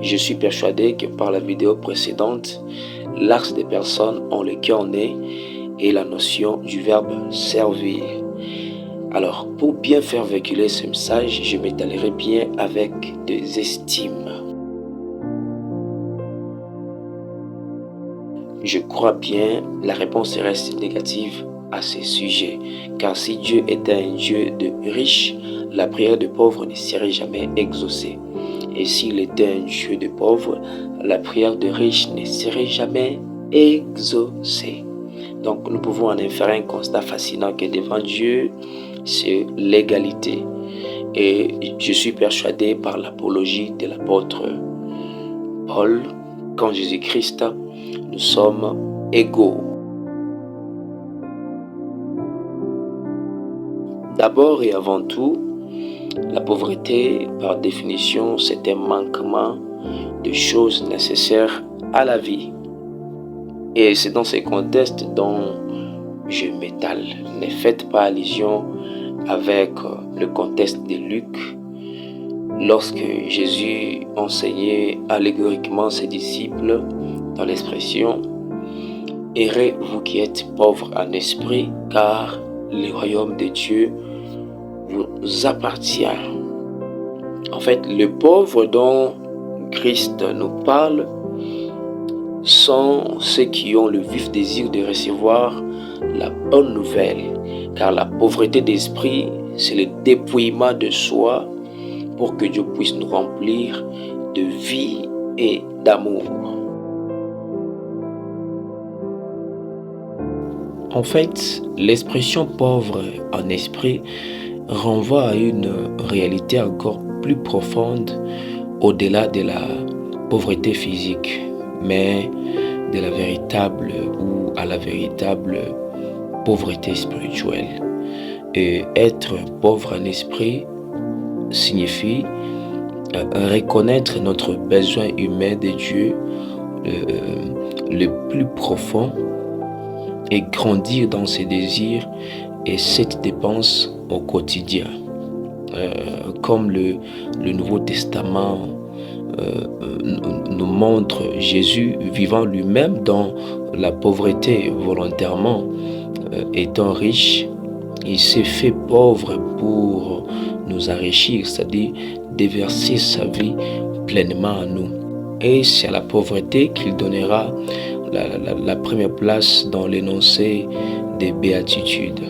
Je suis persuadé que par la vidéo précédente, l'axe des personnes ont le cœur né et la notion du verbe servir. Alors, pour bien faire véhiculer ce message, je m'étalerai bien avec des estimes. Je crois bien la réponse reste négative à ce sujet, car si Dieu était un Dieu de riches, la prière de pauvres ne serait jamais exaucée. Et s'il était un Dieu de pauvres, la prière de riches ne serait jamais exaucée. Donc nous pouvons en faire un constat fascinant que devant Dieu, c'est l'égalité. Et je suis persuadé par l'apologie de l'apôtre Paul qu'en Jésus-Christ, nous sommes égaux. D'abord et avant tout, la pauvreté, par définition, c'est un manquement de choses nécessaires à la vie. Et c'est dans ce contexte dont je m'étale. Ne faites pas allusion avec le contexte de Luc, lorsque Jésus enseignait allégoriquement ses disciples dans l'expression « Errez vous qui êtes pauvres en esprit, car le royaume de Dieu vous appartient. » En fait, les pauvres dont Christ nous parle sont ceux qui ont le vif désir de recevoir la bonne nouvelle, car la pauvreté d'esprit, c'est le dépouillement de soi pour que Dieu puisse nous remplir de vie et d'amour. En fait, l'expression pauvre en esprit renvoie à une réalité encore plus profonde au-delà de la pauvreté physique, mais de la véritable ou à la véritable pauvreté spirituelle. Et être pauvre en esprit signifie reconnaître notre besoin humain de Dieu le plus profond et grandir dans ses désirs et cette dépense au quotidien. Comme le Nouveau Testament nous montre Jésus vivant lui-même dans la pauvreté volontairement, étant riche, il s'est fait pauvre pour nous enrichir, c'est-à-dire déverser sa vie pleinement à nous. Et c'est à la pauvreté qu'il donnera la première place dans l'énoncé des béatitudes.